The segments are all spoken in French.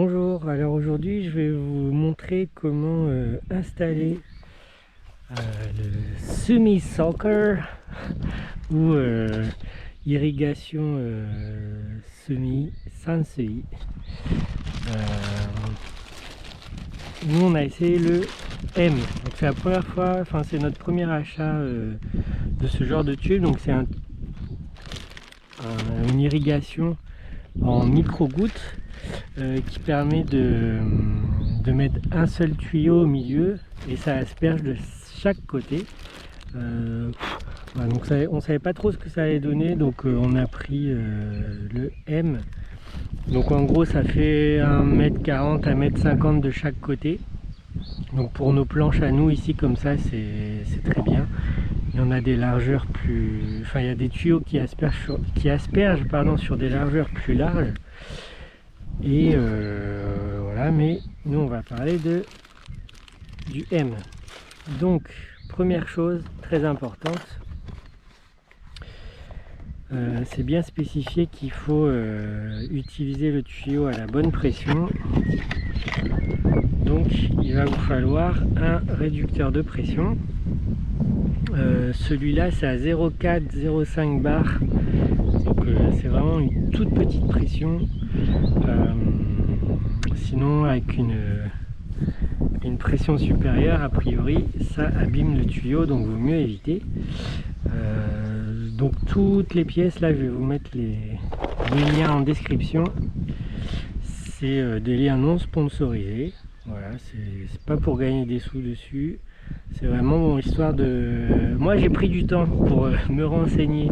Bonjour, alors aujourd'hui je vais vous montrer comment installer le semi-soaker ou irrigation semi sans seuil. Nous on a essayé le M, donc c'est la première fois, enfin c'est notre premier achat de ce genre de tube, donc c'est une irrigation en micro-gouttes qui permet de mettre un seul tuyau au milieu et ça asperge de chaque côté. Voilà, donc on savait pas trop ce que ça allait donner, donc on a pris le M. Donc en gros ça fait 1m40 à 1m50 de chaque côté. Donc pour nos planches à nous ici comme ça c'est très bien. Il y en a des largeurs plus... Enfin il y a des tuyaux qui aspergent sur des largeurs plus larges. Et voilà, mais nous on va parler du M. Donc première chose très importante, c'est bien spécifié qu'il faut utiliser le tuyau à la bonne pression. Donc il va vous falloir un réducteur de pression. Celui-là c'est à 0,4-0,5 bar. Donc c'est vraiment une toute petite pression. Sinon avec une pression supérieure, a priori ça abîme le tuyau, donc vaut mieux éviter. Donc toutes les pièces, là je vais vous mettre les liens en description. C'est des liens non sponsorisés, voilà, c'est pas pour gagner des sous dessus, c'est vraiment bon, histoire de... Moi j'ai pris du temps pour me renseigner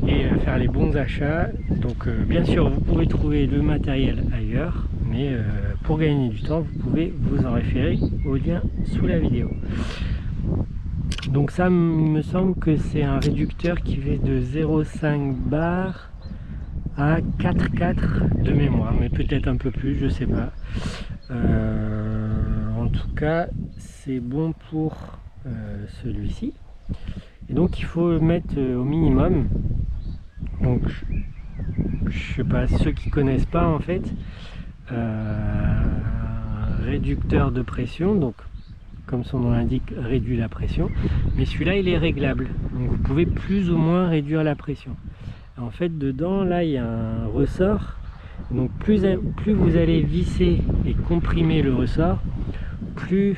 et faire les bons achats, donc bien sûr vous pouvez trouver le matériel ailleurs, mais pour gagner du temps vous pouvez vous en référer au lien sous la vidéo. Donc ça, il me semble que c'est un réducteur qui fait de 0,5 bar à 4,4 de mémoire, mais peut-être un peu plus, je sais pas. En tout cas c'est bon pour celui-ci, et donc il faut le mettre au minimum. Donc je sais pas, ceux qui connaissent pas en fait, réducteur de pression, donc comme son nom l'indique, réduit la pression, mais celui-là il est réglable, donc vous pouvez plus ou moins réduire la pression. En fait dedans là il y a un ressort, donc plus vous allez visser et comprimer le ressort, plus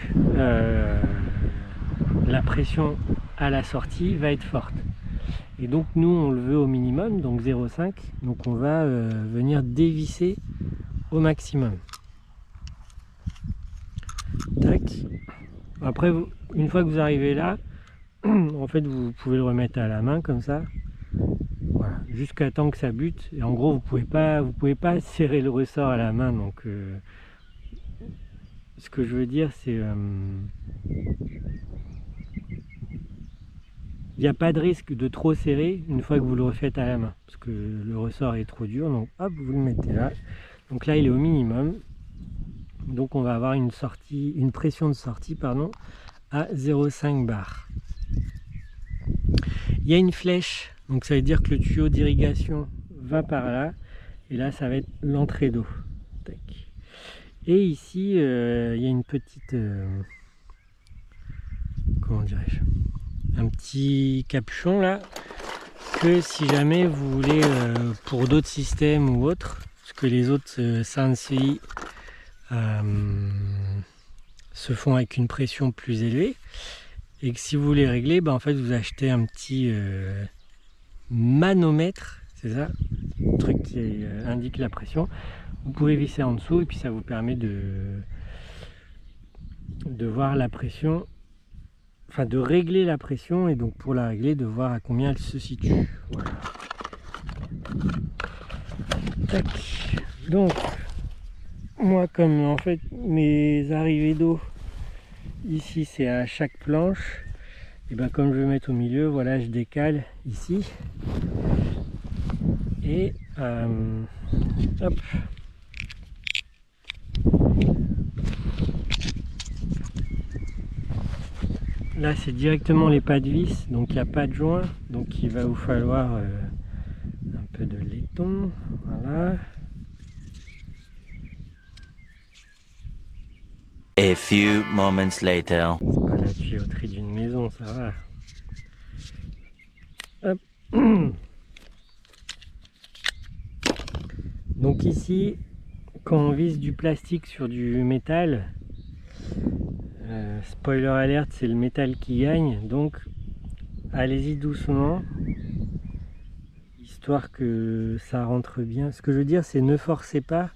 la pression à la sortie va être forte. Et donc nous on le veut au minimum, donc 0,5, donc on va venir dévisser au maximum. Tac. Après, une fois que vous arrivez là, en fait vous pouvez le remettre à la main comme ça, voilà, jusqu'à temps que ça bute. Et en gros vous pouvez pas serrer le ressort à la main, donc ce que je veux dire c'est il n'y a pas de risque de trop serrer une fois que vous le refaites à la main, parce que le ressort est trop dur, donc hop, vous le mettez là. Donc là il est au minimum, donc on va avoir une pression de sortie pardon, à 0,5 bar. Il y a une flèche, donc ça veut dire que le tuyau d'irrigation va par là, et là ça va être l'entrée d'eau. Et ici il y a une petite comment dirais-je, un petit capuchon là, que si jamais vous voulez pour d'autres systèmes ou autres, parce que les autres Sansei se font avec une pression plus élevée, et que si vous voulez régler, en fait vous achetez un petit manomètre, c'est ça, le truc qui indique la pression. Vous pouvez visser en dessous et puis ça vous permet de voir la pression, enfin de régler la pression, et donc pour la régler de voir à combien elle se situe. Voilà. Tac. Donc moi, comme en fait mes arrivées d'eau ici c'est à chaque planche, et comme je vais mettre au milieu, voilà, je décale ici et hop. Là c'est directement les pas de vis, donc il n'y a pas de joint, donc il va vous falloir un peu de laiton, voilà. A few moments later. C'est pas la tuyauterie d'une maison, ça va. Hop. Donc ici, quand on visse du plastique sur du métal, spoiler alert, c'est le métal qui gagne, donc allez-y doucement, histoire que ça rentre bien. Ce que je veux dire, c'est ne forcez pas,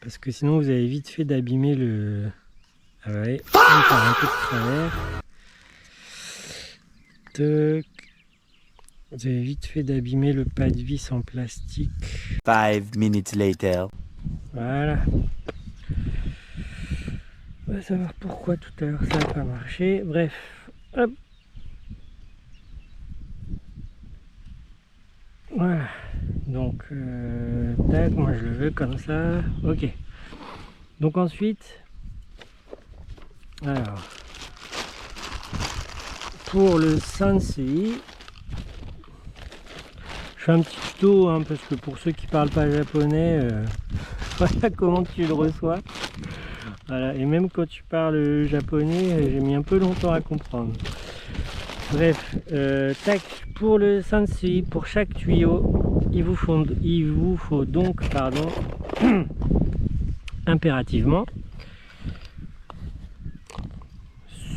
parce que sinon vous avez vite fait d'abîmer le... Ah ouais, encore un peu de travers. Toc. Vous avez vite fait d'abîmer le pas de vis en plastique. 5 minutes later. Voilà. On va savoir pourquoi tout à l'heure ça n'a pas marché. Bref, hop. Voilà. Donc, tac, moi je le veux comme ça. Ok. Donc ensuite, alors, pour le Sansei, je fais un petit tuto hein, parce que pour ceux qui parlent pas japonais, voilà comment tu le reçois. Voilà, et même quand tu parles japonais, j'ai mis un peu longtemps à comprendre. Bref, tac, pour le Sansui, pour chaque tuyau, il vous faut donc, pardon, impérativement,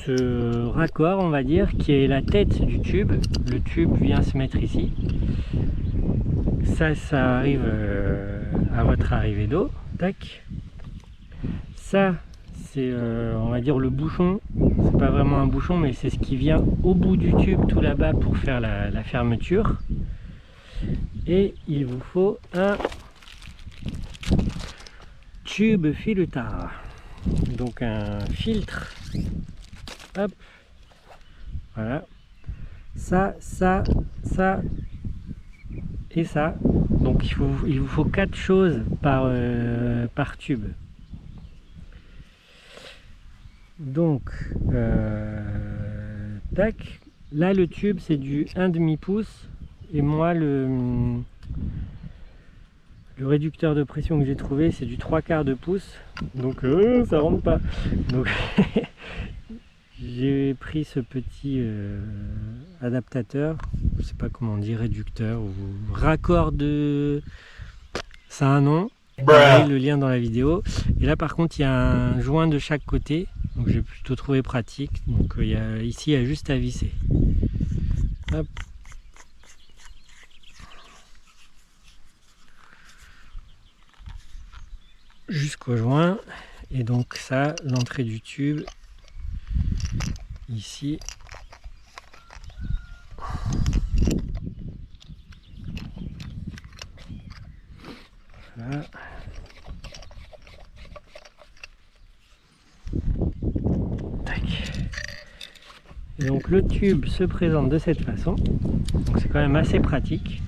ce raccord, on va dire, qui est la tête du tube. Le tube vient se mettre ici. Ça arrive à votre arrivée d'eau. Tac. Ça, c'est, on va dire, le bouchon. C'est pas vraiment un bouchon, mais c'est ce qui vient au bout du tube, tout là-bas, pour faire la fermeture. Et il vous faut un tube filtre. Donc un filtre. Hop. Voilà. Ça et ça. Donc il vous faut 4 choses par tube. Donc, tac. Là, le tube, c'est du 1,5 pouce. Et moi, le réducteur de pression que j'ai trouvé, c'est du 3/4 de pouce. Donc, ça rentre pas. Donc, j'ai pris ce petit adaptateur. Je sais pas comment on dit, réducteur ou raccord de... Ça a un nom. Vous avez le lien dans la vidéo. Et là, par contre, il y a un joint de chaque côté. Donc j'ai plutôt trouvé pratique. Donc ici, il y a juste à visser. Hop. Jusqu'au joint. Et donc ça, l'entrée du tube. Ici. Voilà. Et donc le tube se présente de cette façon. Donc c'est quand même assez pratique.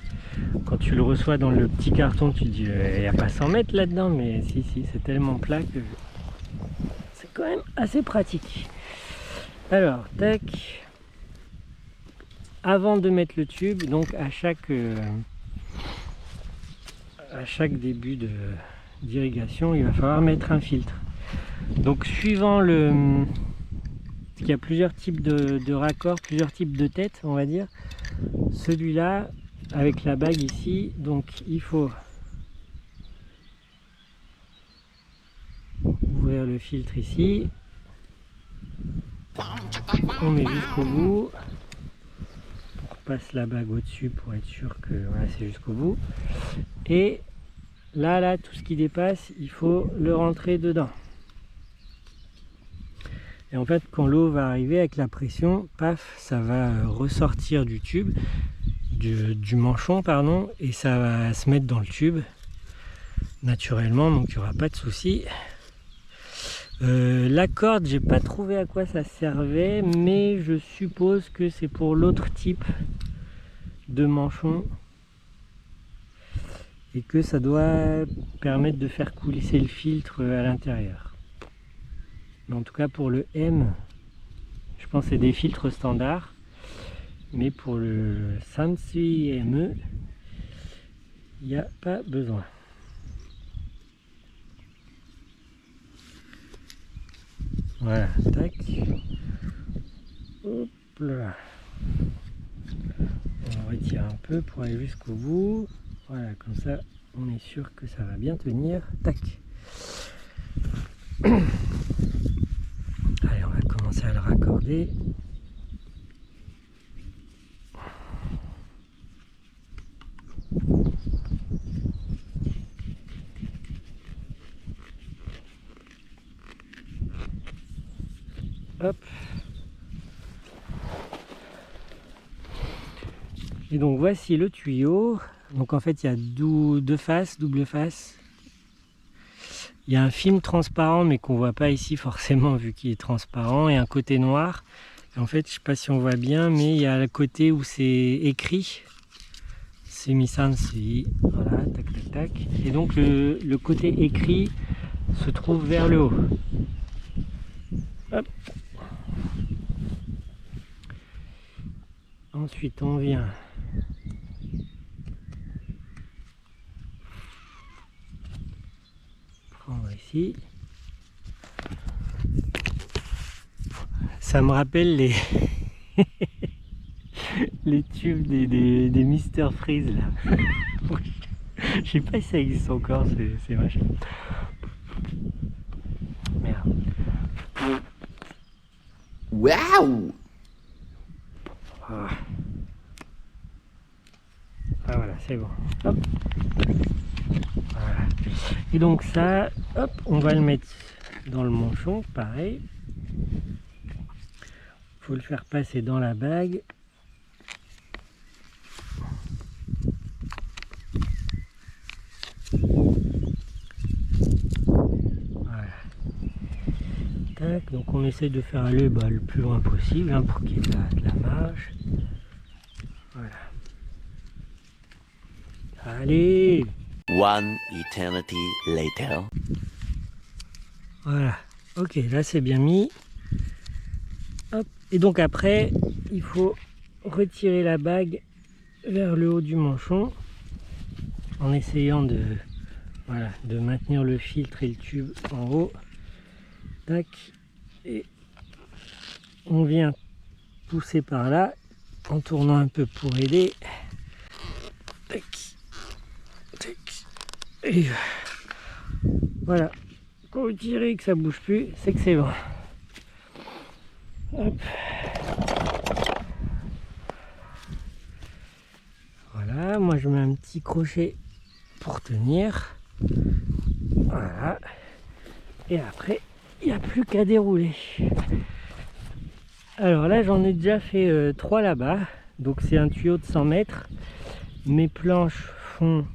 Quand tu le reçois dans le petit carton, tu te dis il n'y a pas 100 mètres là-dedans, mais si, c'est tellement plat que c'est quand même assez pratique. Alors, tac. Avant de mettre le tube, donc à chaque début d'irrigation, il va falloir mettre un filtre. Donc suivant le... Il y a plusieurs types de raccords, plusieurs types de têtes, on va dire. Celui-là, avec la bague ici, donc il faut ouvrir le filtre ici. On met jusqu'au bout. On passe la bague au-dessus pour être sûr que voilà, c'est jusqu'au bout. Et là, tout ce qui dépasse, il faut le rentrer dedans. Et en fait, quand l'eau va arriver avec la pression, paf, ça va ressortir du tube, du manchon, pardon, et ça va se mettre dans le tube naturellement, donc il n'y aura pas de souci. La corde, j'ai pas trouvé à quoi ça servait, mais je suppose que c'est pour l'autre type de manchon et que ça doit permettre de faire coulisser le filtre à l'intérieur. Mais en tout cas pour le M, je pense que c'est des filtres standards, mais pour le Sansui ME, il n'y a pas besoin. Voilà, tac. Hop là. On retire un peu pour aller jusqu'au bout. Voilà, comme ça, on est sûr que ça va bien tenir. Tac. Allez, on va commencer à le raccorder. Hop. Et donc voici le tuyau. Donc en fait il y a deux faces, double face. Il y a un film transparent mais qu'on voit pas ici forcément vu qu'il est transparent et un côté noir. Et en fait je sais pas si on voit bien mais il y a le côté où c'est écrit. C'est Misansi. Voilà, tac tac tac. Et donc le côté écrit se trouve vers le haut. Hop. Ensuite on vient prendre ici. Ça me rappelle les les tubes des Mr Freeze là. Je sais pas si ça existe encore, c'est machin. Merde. Waouh! Ah. Ah voilà, c'est bon. Hop. Voilà. Et donc ça, hop, on va le mettre dans le manchon, pareil. Faut le faire passer dans la bague. Voilà. Tac, donc on essaie de faire aller le plus loin possible hein, pour qu'il y ait de la marge. Voilà. Allez! One eternity later. Voilà. Ok, là c'est bien mis. Hop. Et donc après, il faut retirer la bague vers le haut du manchon en essayant de, voilà, de maintenir le filtre et le tube en haut. Tac. Et on vient pousser par là en tournant un peu pour aider. Tac. Tac. Et voilà. Quand vous tirez que ça bouge plus, c'est que c'est bon. Hop. Voilà, moi je mets un petit crochet pour tenir. Voilà. Et après, il n'y a plus qu'à dérouler. Alors là, j'en ai déjà fait 3 là-bas. Donc c'est un tuyau de 100 mètres. Mes planches font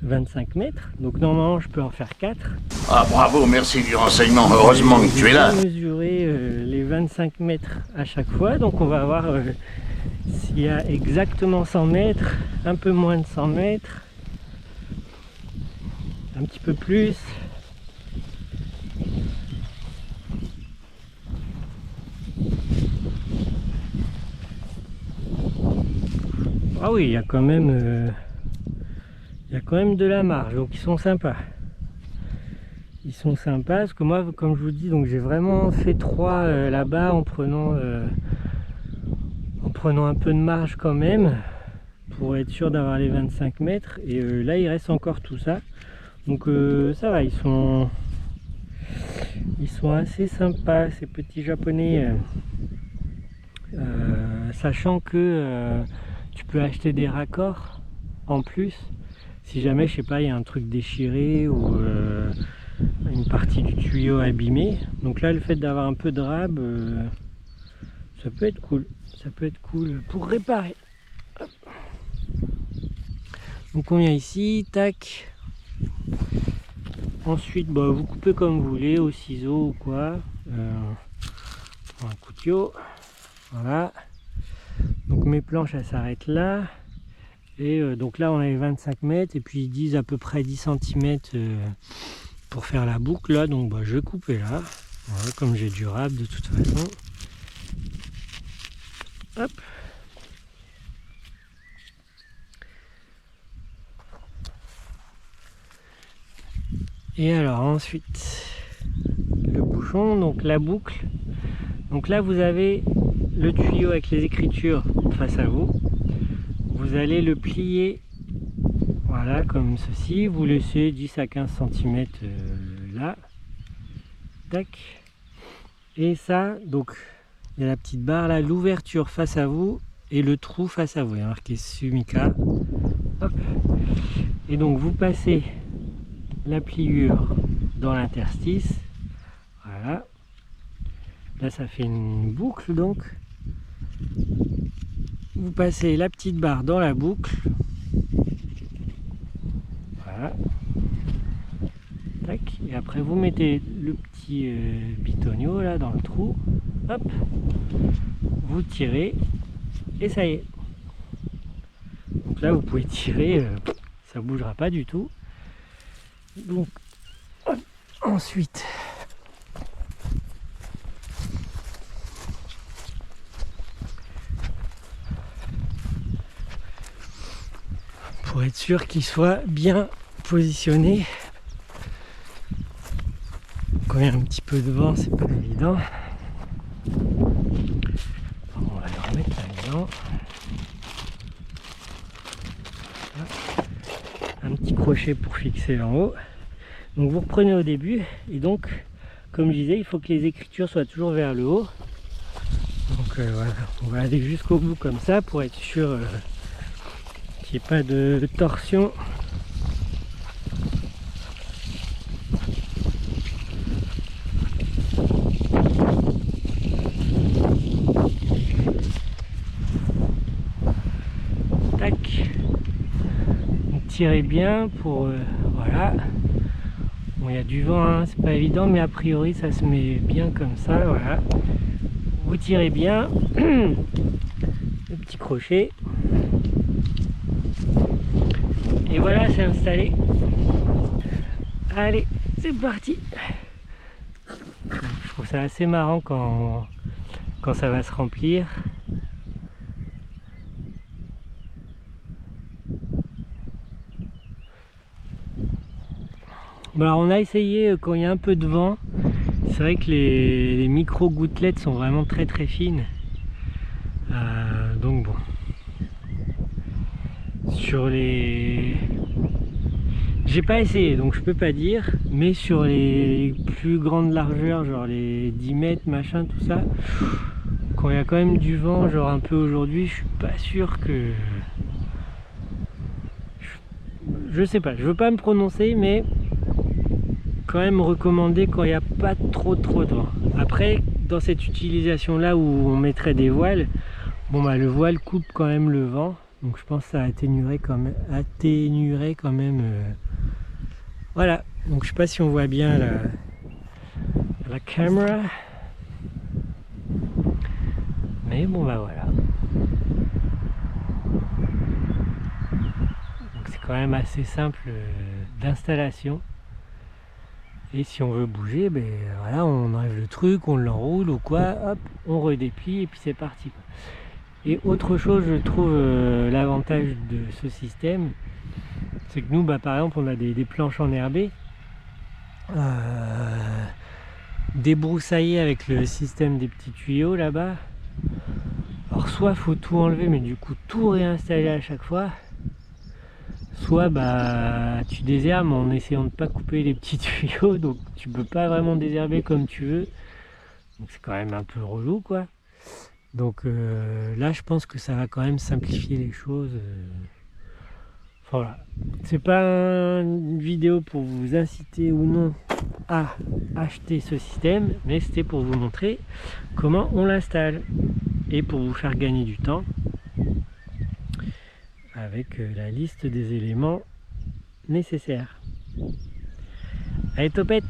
25 mètres. Donc normalement, je peux en faire 4. Ah bravo, merci du renseignement, heureusement que tu es là. Je vais mesurer les 25 mètres à chaque fois. Donc on va voir s'il y a exactement 100 mètres, un peu moins de 100 mètres, un petit peu plus. Ah oui, il y a quand même de la marge, donc ils sont sympas. Ils sont sympas parce que moi, comme je vous dis, donc j'ai vraiment fait 3 là-bas en prenant un peu de marge quand même pour être sûr d'avoir les 25 mètres. Et là, il reste encore tout ça. Donc ça va, ils sont assez sympas ces petits japonais. Sachant que tu peux acheter des raccords en plus si jamais, je sais pas, il y a un truc déchiré ou une partie du tuyau abîmée. Donc là, le fait d'avoir un peu de rab, ça peut être cool. Ça peut être cool pour réparer. Hop. Donc on vient ici, tac. Ensuite, bah, vous coupez comme vous voulez, au ciseau ou quoi. Un coup de tuyau. Voilà. Donc mes planches, elles s'arrêtent là. Et donc là, on a les 25 mètres. Et puis ils disent à peu près 10 cm pour faire la boucle. Là, donc bah, je vais couper là. Voilà, comme j'ai du rab de toute façon. Hop. Et alors ensuite, le bouchon. bouchon, donc la boucle. Donc là vous avez le tuyau avec les écritures face à vous. Vous allez le plier, voilà, comme ceci. Vous laissez 10 à 15 cm là. Tac. Et ça, donc il y a la petite barre là, l'ouverture face à vous et le trou face à vous. Il y a marqué Sumica. Hop. Et donc vous passez la pliure dans l'interstice. Voilà. Là ça fait une boucle donc. Vous passez la petite barre dans la boucle. Voilà. Tac. Et après vous mettez le petit bitonio là dans le trou. Hop. Vous tirez et ça y est. Donc là vous pouvez tirer, ça bougera pas du tout. Donc hop. Ensuite pour être sûr qu'il soit bien positionné. Quand il y a un petit peu de vent, c'est pas évident. On va le remettre là-dedans. Un petit crochet pour fixer en haut. Donc vous reprenez au début et donc comme je disais, il faut que les écritures soient toujours vers le haut. Donc voilà, on va aller jusqu'au bout comme ça pour être sûr qu'il n'y ait pas de torsion. Tac. Donc, tirez bien pour voilà. Bon, il y a du vent, hein, c'est pas évident, mais a priori ça se met bien comme ça. Voilà. Vous tirez bien le petit crochet. Et voilà, c'est installé. Allez, c'est parti. Je trouve ça assez marrant quand ça va se remplir. Bon, alors on a essayé quand il y a un peu de vent. C'est vrai que les micro gouttelettes sont vraiment très très fines. Donc bon. Sur les... J'ai pas essayé donc je peux pas dire. Mais sur les plus grandes largeurs, genre les 10 mètres, machin, tout ça. Quand il y a quand même du vent, genre un peu aujourd'hui, je suis pas sûr que... Je sais pas, je veux pas me prononcer, mais... quand même recommandé quand il n'y a pas trop de vent. Après, dans cette utilisation là où on mettrait des voiles, bon bah le voile coupe quand même le vent, donc je pense que ça atténuerait quand même, voilà. Donc je sais pas si on voit bien la caméra, mais bon bah voilà. Donc c'est quand même assez simple d'installation. Et si on veut bouger, ben voilà, on enlève le truc, on l'enroule ou quoi, hop, on redéplie et puis c'est parti. Et autre chose, je trouve l'avantage de ce système, c'est que nous, bah, par exemple, on a des planches enherbées, débroussaillées avec le système des petits tuyaux là-bas. Alors soit faut tout enlever, mais du coup tout réinstaller à chaque fois. Soit bah tu désherbes en essayant de ne pas couper les petits tuyaux, donc tu peux pas vraiment désherber comme tu veux, donc c'est quand même un peu relou quoi. Donc là je pense que ça va quand même simplifier les choses. Enfin, voilà, c'est pas une vidéo pour vous inciter ou non à acheter ce système, mais c'était pour vous montrer comment on l'installe et pour vous faire gagner du temps avec la liste des éléments nécessaires. Allez, topette!